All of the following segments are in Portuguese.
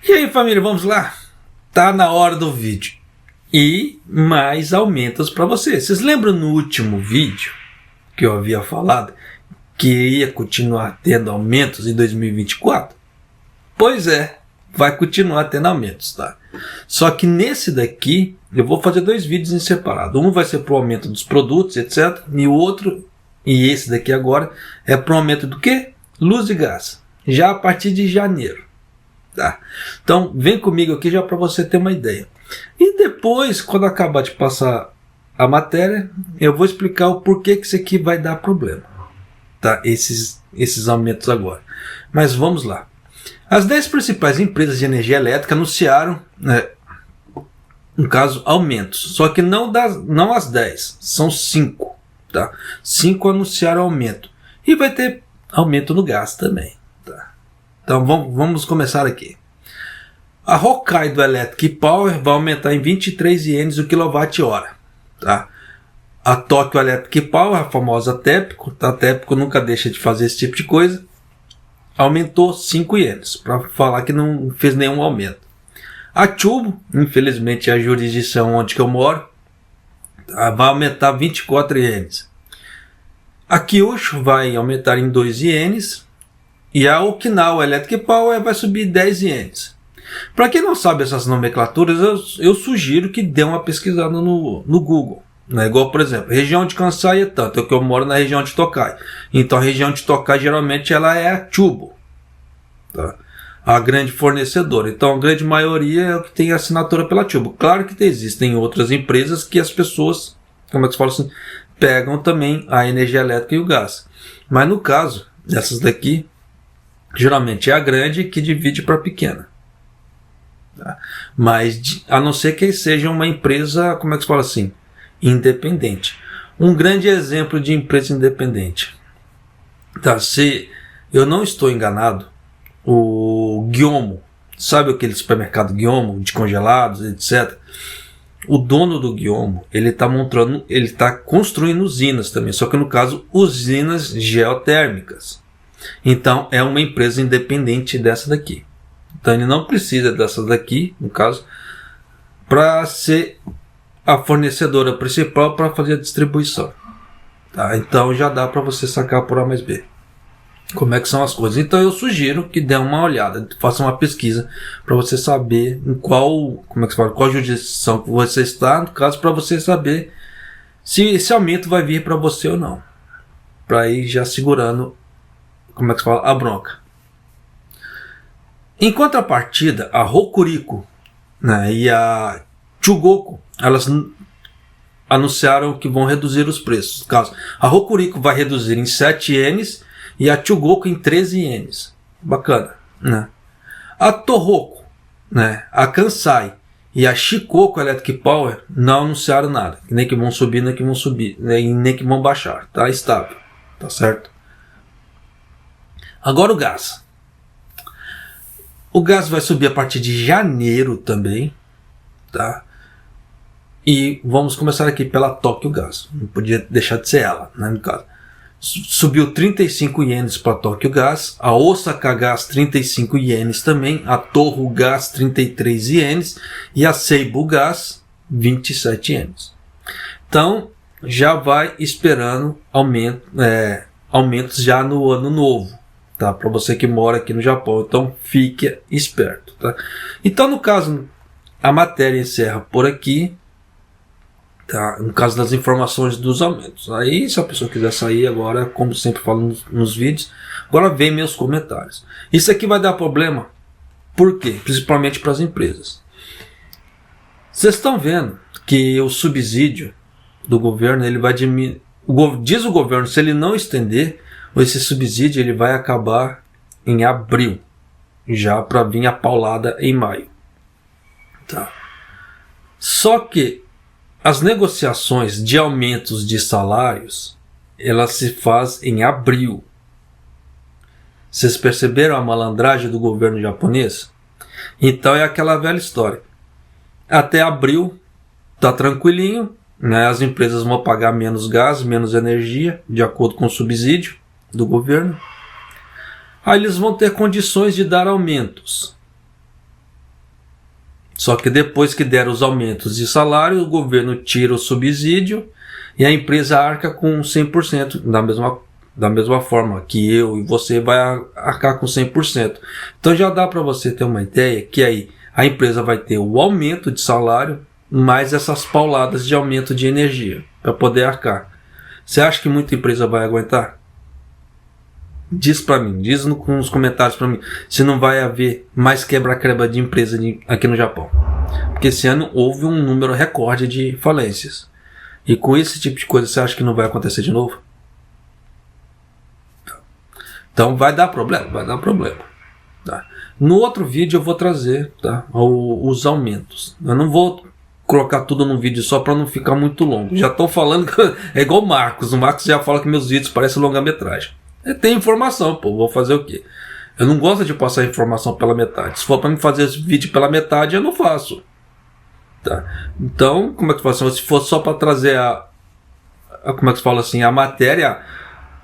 E aí, família, vamos lá? Tá na hora do vídeo. E mais aumentos para vocês. Vocês lembram no último vídeo que eu havia falado que ia continuar tendo aumentos em 2024? Pois é, vai continuar tendo aumentos, tá? Só que nesse daqui eu vou fazer dois vídeos em separado. Um vai ser para o aumento dos produtos, etc. E o outro, e esse daqui agora, é para o aumento do quê? Luz e gás. Já a partir de janeiro. Tá? Então vem comigo aqui já para você ter uma ideia. E depois, quando acabar de passar a matéria, eu vou explicar o porquê que isso aqui vai dar problema. Tá? Esses aumentos agora. Mas vamos lá. As 10 principais empresas de energia elétrica anunciaram, no caso, aumentos. Só que não as 10, são 5. Tá? 5 anunciaram aumento. E vai ter aumento no gás também. Tá? Então vamos começar aqui. A Hokkaido Electric Power vai aumentar em 23 ienes o kWh. Tá? A Tokyo Electric Power, a famosa TEPCO, a TEPCO nunca deixa de fazer esse tipo de coisa, aumentou 5 ienes, para falar que não fez nenhum aumento. A Chubu, infelizmente é a jurisdição onde que eu moro, tá? Vai aumentar 24 ienes. A Kyushu vai aumentar em 2 ienes. E a Okinawa Electric Power vai subir 10 ienes. Para quem não sabe essas nomenclaturas, eu sugiro que dê uma pesquisada no Google. Igual, por exemplo, região de Kansai é tanto, que eu moro na região de Tokai. Então a região de Tokai geralmente ela é a Chubu, tá? A grande fornecedora. Então a grande maioria é o que tem assinatura pela Chubu. Claro que existem outras empresas que as pessoas, como é que se fala assim, pegam também a energia elétrica e o gás. Mas no caso dessas daqui, geralmente é a grande que divide para a pequena. Tá? Mas a não ser que seja uma empresa, como é que se fala assim, independente. Um grande exemplo de empresa independente. Tá? Se eu não estou enganado, o Gyomo, sabe aquele supermercado Gyomo de congelados, etc. O dono do Gyomo, ele está construindo usinas também, só que no caso usinas geotérmicas. Então é uma empresa independente dessa daqui. Então ele não precisa dessa daqui, no caso, para ser a fornecedora principal para fazer a distribuição. Tá? Então já dá para você sacar por A mais B. Como é que são as coisas. Então eu sugiro que dê uma olhada, faça uma pesquisa para você saber em qual jurisdição que você está, no caso, para você saber se esse aumento vai vir para você ou não. Para ir já segurando, a bronca. Em contrapartida, a Hokuriku, e a Chugoku, elas anunciaram que vão reduzir os preços. No caso, a Hokuriku vai reduzir em 7 ienes e a Chugoku em 13 ienes. Bacana, né? A Tohoku, a Kansai e a Shikoku Electric Power não anunciaram nada. Nem que vão subir, nem que vão subir, nem que vão baixar. Tá estável, tá certo? Agora o gás. O gás vai subir a partir de janeiro também, tá? E vamos começar aqui pela Tokyo Gas. Não podia deixar de ser ela, no caso. Subiu 35 ienes para a Tokyo Gas, a Osaka Gas 35 ienes também, a Tohoku Gas 33 ienes e a Seibu Gas 27 ienes. Então já vai esperando aumentos já no ano novo. Tá? Para você que mora aqui no Japão, então fique esperto. Tá? Então, no caso, a matéria encerra por aqui, tá? No caso das informações dos aumentos. Aí, se a pessoa quiser sair agora, como sempre falo nos vídeos, agora vem meus comentários. Isso aqui vai dar problema, por quê? Principalmente para as empresas. Vocês estão vendo que o subsídio do governo, ele vai diminuir. Diz o governo, se ele não estender, esse subsídio ele vai acabar em abril, já para vir a paulada em maio. Tá? Só que as negociações de aumentos de salários, elas se fazem em abril. Vocês perceberam a malandragem do governo japonês? Então é aquela velha história. Até abril tá tranquilinho, as empresas vão pagar menos gás, menos energia, de acordo com o subsídio do governo. Aí eles vão ter condições de dar aumentos. Só que depois que deram os aumentos de salário, o governo tira o subsídio e a empresa arca com 100%, da mesma forma que eu e você vai arcar com 100%. Então já dá para você ter uma ideia que aí a empresa vai ter o aumento de salário mais essas pauladas de aumento de energia para poder arcar. Você acha que muita empresa vai aguentar? Diz para mim, diz nos comentários para mim, se não vai haver mais quebra-quebra de empresa aqui no Japão. Porque esse ano houve um número recorde de falências. E com esse tipo de coisa, você acha que não vai acontecer de novo? Então vai dar problema, Tá? No outro vídeo eu vou trazer, tá, os aumentos. Eu não vou colocar tudo num vídeo só para não ficar muito longo. Já estou falando que é igual o Marcos já fala que meus vídeos parecem longa-metragem. Tem informação, pô, vou fazer o quê? Eu não gosto de passar informação pela metade. Se for para me fazer esse vídeo pela metade, eu não faço. Tá? Então, como é que faz? Se for só para trazer como é que se fala assim, a matéria,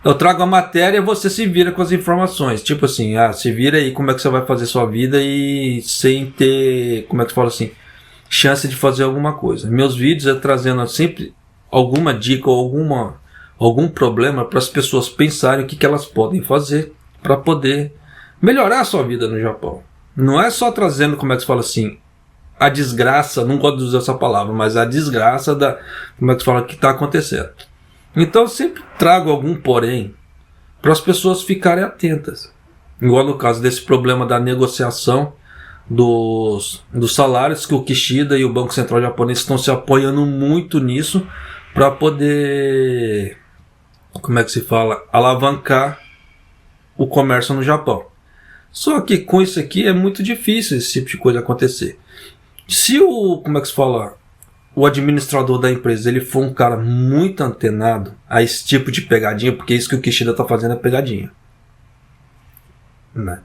eu trago a matéria e você se vira com as informações. Tipo assim, se vira aí como é que você vai fazer sua vida e sem ter, como é que se fala assim, chance de fazer alguma coisa. Meus vídeos é trazendo sempre alguma dica ou algum problema para as pessoas pensarem o que elas podem fazer para poder melhorar a sua vida no Japão. Não é só trazendo, como é que se fala assim, a desgraça, não gosto de usar essa palavra, mas a desgraça como é que se fala, que está acontecendo. Então eu sempre trago algum porém para as pessoas ficarem atentas. Igual no caso desse problema da negociação dos salários, que o Kishida e o Banco Central japonês estão se apoiando muito nisso para poder, como é que se fala, alavancar o comércio no Japão. Só que com isso aqui é muito difícil esse tipo de coisa acontecer. Se como é que se fala, o administrador da empresa, ele for um cara muito antenado a esse tipo de pegadinha, porque isso que o Kishida está fazendo é pegadinha, né?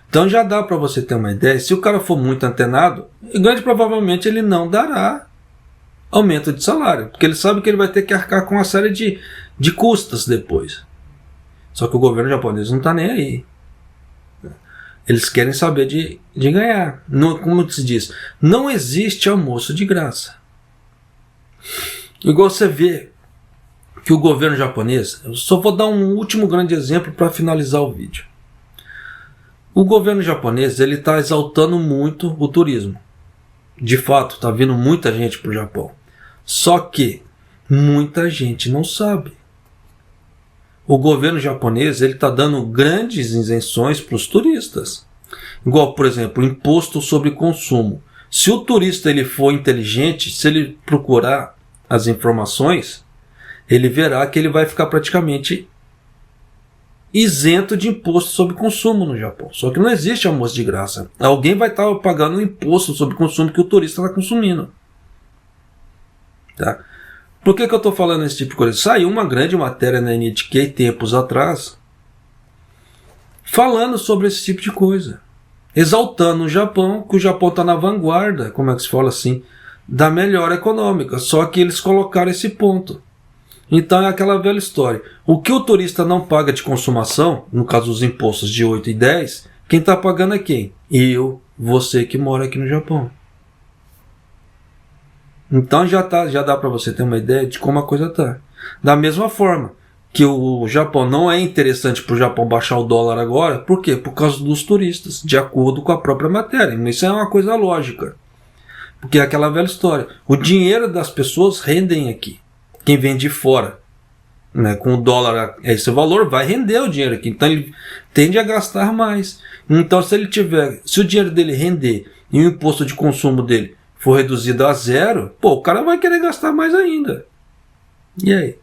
Então já dá para você ter uma ideia. Se o cara for muito antenado, grande provavelmente ele não dará aumento de salário, porque ele sabe que ele vai ter que arcar com uma série de custas depois. Só que o governo japonês não está nem aí. Eles querem saber de ganhar. Como se diz, não existe almoço de graça. Igual você vê que o governo japonês, eu só vou dar um último grande exemplo para finalizar o vídeo. O governo japonês, ele está exaltando muito o turismo. De fato, está vindo muita gente para o Japão. Só que muita gente não sabe. O governo japonês está dando grandes isenções para os turistas. Igual, por exemplo, imposto sobre consumo. Se o turista ele for inteligente, se ele procurar as informações, ele verá que ele vai ficar praticamente isento de imposto sobre consumo no Japão. Só que não existe almoço de graça. Alguém vai estar pagando o imposto sobre consumo que o turista está consumindo. Tá? Por que eu estou falando esse tipo de coisa? Saiu uma grande matéria na NHK tempos atrás falando sobre esse tipo de coisa. Exaltando o Japão, que o Japão está na vanguarda, como é que se fala assim, da melhora econômica. Só que eles colocaram esse ponto. Então é aquela velha história. O que o turista não paga de consumação, no caso os impostos de 8 e 10, quem está pagando é quem? Eu, você que mora aqui no Japão. Então já dá para você ter uma ideia de como a coisa está. Da mesma forma que o Japão não é interessante para o Japão baixar o dólar agora, por quê? Por causa dos turistas, de acordo com a própria matéria. Isso é uma coisa lógica. Porque é aquela velha história. O dinheiro das pessoas rendem aqui. Quem vem de fora, né, com o dólar esse valor, vai render o dinheiro aqui. Então ele tende a gastar mais. Então se o dinheiro dele render e o imposto de consumo dele for reduzido a zero, o cara vai querer gastar mais ainda. E aí?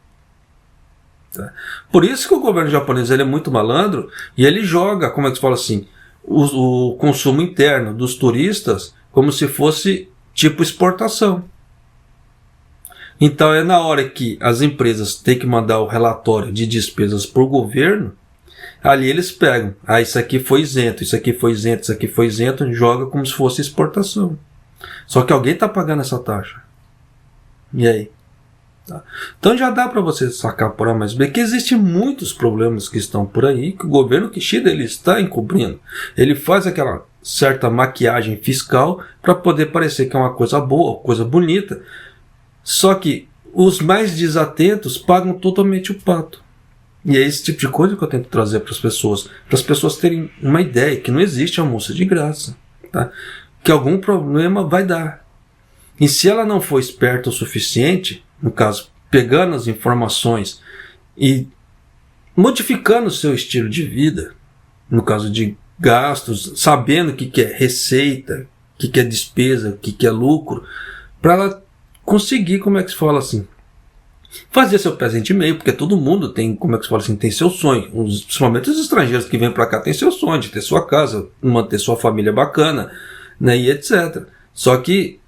Tá? Por isso que o governo japonês ele é muito malandro e ele joga, como é que se fala assim, o consumo interno dos turistas como se fosse tipo exportação. Então é na hora que as empresas têm que mandar o relatório de despesas para o governo, ali eles pegam, isso aqui foi isento, isso aqui foi isento, isso aqui foi isento, joga como se fosse exportação. Só que alguém está pagando essa taxa. E aí? Tá? Então já dá para você sacar por A mais B que existem muitos problemas que estão por aí, que o governo Kishida ele está encobrindo. Ele faz aquela certa maquiagem fiscal para poder parecer que é uma coisa boa, coisa bonita. Só que os mais desatentos pagam totalmente o pato. E é esse tipo de coisa que eu tento trazer para as pessoas terem uma ideia que não existe almoço de graça, tá? Que algum problema vai dar. E se ela não for esperta o suficiente, no caso, pegando as informações e modificando o seu estilo de vida, no caso de gastos, sabendo o que é receita, o que é despesa, o que é lucro, para ela conseguir, como é que se fala assim, fazer seu pezinho de meio, porque todo mundo tem, como é que se fala assim, tem seu sonho. Principalmente os estrangeiros que vêm para cá têm seu sonho de ter sua casa, manter sua família bacana, né, e etc. Só que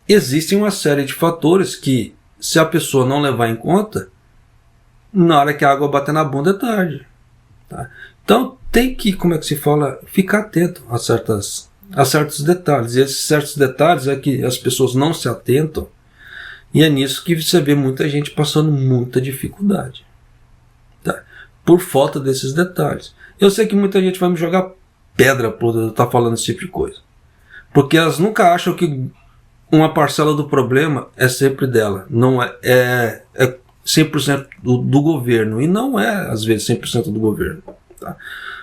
existem uma série de fatores que, se a pessoa não levar em conta, na hora que a água bater na bunda é tarde. Tá? Então tem que, como é que se fala, ficar atento a certos detalhes. E esses certos detalhes é que as pessoas não se atentam, e é nisso que você vê muita gente passando muita dificuldade, tá? Por falta desses detalhes. Eu sei que muita gente vai me jogar pedra por eu estar falando esse tipo de coisa, porque elas nunca acham que uma parcela do problema é sempre dela, não é 100% do governo, e não é às vezes 100% do governo, tá?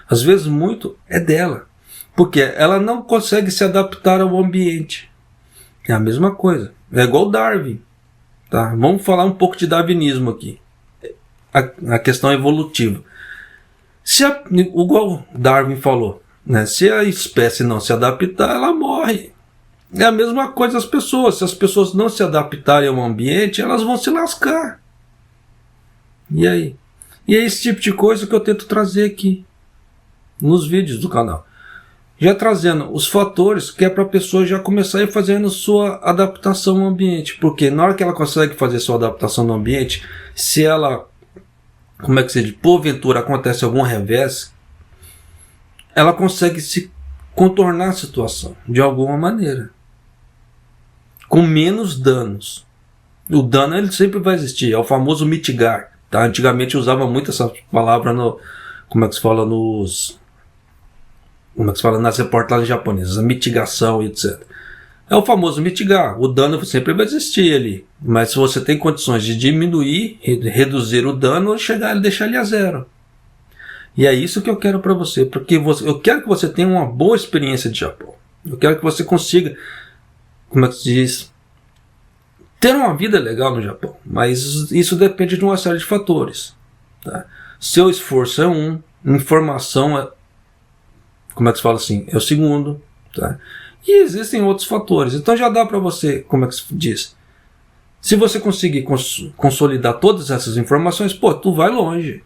Às vezes muito é dela, porque ela não consegue se adaptar ao ambiente. É a mesma coisa, é igual Darwin, tá? Vamos falar um pouco de darwinismo aqui, a questão evolutiva. Igual Darwin falou, né? Se a espécie não se adaptar, ela morre. É a mesma coisa as pessoas. Se as pessoas não se adaptarem ao ambiente, elas vão se lascar. E aí? E é esse tipo de coisa que eu tento trazer aqui nos vídeos do canal. Já trazendo os fatores que é para a pessoa já começar a ir fazendo sua adaptação ao ambiente. Porque na hora que ela consegue fazer sua adaptação no ambiente, se ela, como é que se diz, porventura acontece algum revés, ela consegue se contornar a situação de alguma maneira, com menos danos. O dano ele sempre vai existir, é o famoso mitigar, tá? Antigamente eu usava muito essa palavra nas reportagens japonesas, a mitigação e etc. É o famoso mitigar, o dano sempre vai existir ali, mas se você tem condições de diminuir, reduzir o dano, chegar e deixar ele a zero. E é isso que eu quero para você, porque eu quero que você tenha uma boa experiência de Japão. Eu quero que você consiga, como é que se diz, ter uma vida legal no Japão. Mas isso depende de uma série de fatores, tá? Seu esforço é um, informação é, como é que se fala assim, é o segundo, tá? E existem outros fatores. Então já dá para você, como é que se diz, se você conseguir consolidar todas essas informações, pô, tu vai longe.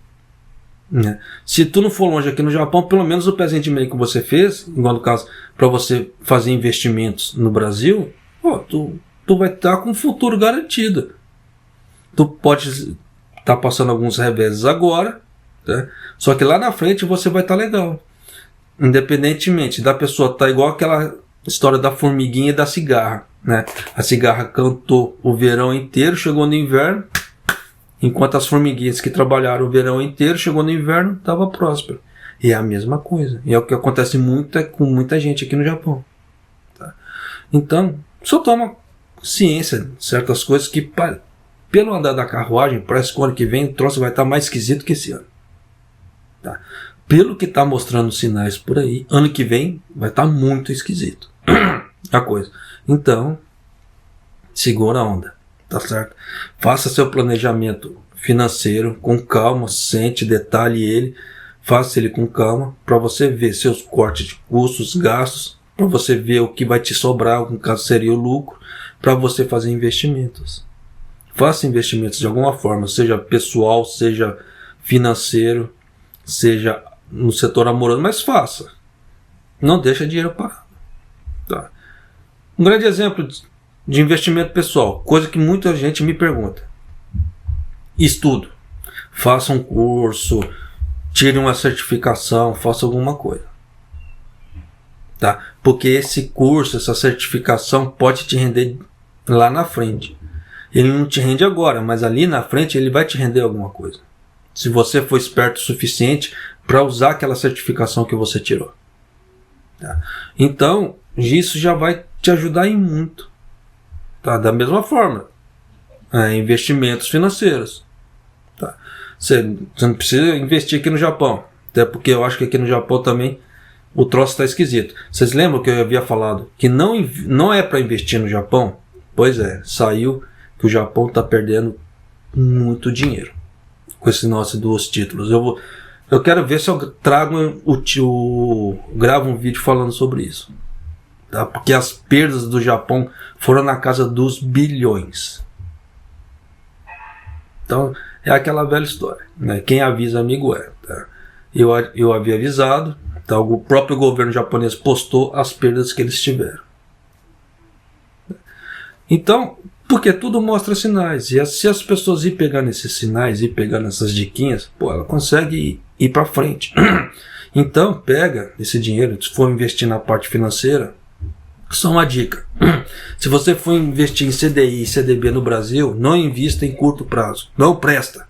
Né? Se tu não for longe aqui no Japão, pelo menos o pezinho de meio que você fez, igual no caso, para você fazer investimentos no Brasil, pô, tu vai estar com um futuro garantido. Tu pode estar passando alguns reveses agora, tá? Só que lá na frente você vai estar legal. Independentemente da pessoa estar igual aquela história da formiguinha e da cigarra, né? A cigarra cantou o verão inteiro, chegou no inverno, enquanto as formiguinhas que trabalharam o verão inteiro, chegou no inverno, estava próspero. E é a mesma coisa. E é o que acontece muito com muita gente aqui no Japão. Tá? Então, só toma ciência de certas coisas que, pelo andar da carruagem, parece que o ano que vem o troço vai estar mais esquisito que esse ano. Tá? Pelo que está mostrando sinais por aí, ano que vem vai estar muito esquisito a coisa. Então, segura a onda. Tá certo? Faça seu planejamento financeiro com calma, sente, detalhe ele, faça ele com calma, para você ver seus cortes de custos, gastos, para você ver o que vai te sobrar, no caso seria o lucro, para você fazer investimentos. Faça investimentos de alguma forma, seja pessoal, seja financeiro, seja no setor amoroso, mas faça. Não deixa dinheiro parado. Tá? Um grande exemplo de investimento pessoal, coisa que muita gente me pergunta. Estudo. Faça um curso, tire uma certificação, faça alguma coisa. Tá? Porque esse curso, essa certificação pode te render lá na frente. Ele não te rende agora, mas ali na frente ele vai te render alguma coisa. Se você for esperto o suficiente para usar aquela certificação que você tirou. Tá? Então, isso já vai te ajudar em muito. Tá? Da mesma forma, investimentos financeiros. Tá? Você não precisa investir aqui no Japão. Até porque eu acho que aqui no Japão também o troço está esquisito. Vocês lembram que eu havia falado que não é para investir no Japão? Pois é, saiu que o Japão está perdendo muito dinheiro com esse negócio dos títulos. Eu quero ver se eu gravo um vídeo falando sobre isso. Tá? Porque as perdas do Japão foram na casa dos bilhões. Então, é aquela velha história, né? Quem avisa, amigo é. Tá? Eu havia avisado, tá? O próprio governo japonês postou as perdas que eles tiveram. Então, porque tudo mostra sinais. E se as pessoas ir pegando esses sinais, ir pegando essas diquinhas, ela consegue ir para frente. Então, pega esse dinheiro, se for investir na parte financeira, só uma dica. Se você for investir em CDI e CDB no Brasil, não invista em curto prazo. Não presta.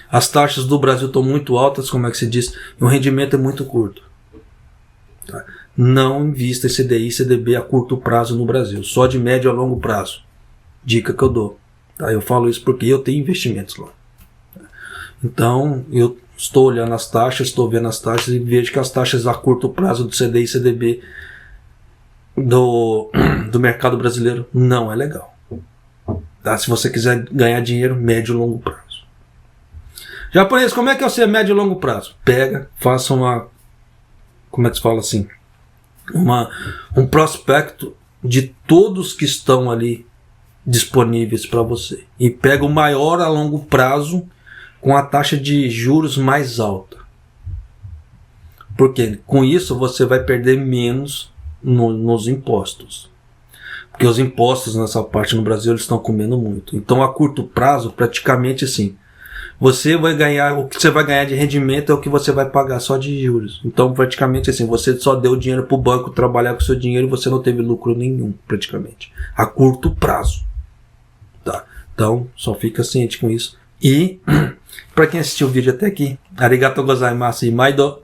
As taxas do Brasil estão muito altas, como é que se diz, e o rendimento é muito curto. Tá? Não invista em CDI e CDB a curto prazo no Brasil, só de médio a longo prazo. Dica que eu dou. Tá? Eu falo isso porque eu tenho investimentos lá. Então, eu estou olhando as taxas, estou vendo as taxas e vejo que as taxas a curto prazo do CDI e CDB do mercado brasileiro não é legal. Tá? Se você quiser ganhar dinheiro, médio e longo prazo. Japonês, como é que eu sei médio e longo prazo? Pega, faça uma... Como é que se fala assim? Um prospecto de todos que estão ali disponíveis para você. E pega o maior a longo prazo com a taxa de juros mais alta. Porque com isso você vai perder menos nos impostos. Porque os impostos nessa parte no Brasil eles estão comendo muito. Então a curto prazo, praticamente assim, você vai ganhar, o que você vai ganhar de rendimento é o que você vai pagar só de juros. Então praticamente assim, você só deu dinheiro para o banco trabalhar com o seu dinheiro e você não teve lucro nenhum, praticamente. A curto prazo. Tá? Então só fica ciente com isso. E para quem assistiu o vídeo até aqui, arigatou gozaimasu e maido.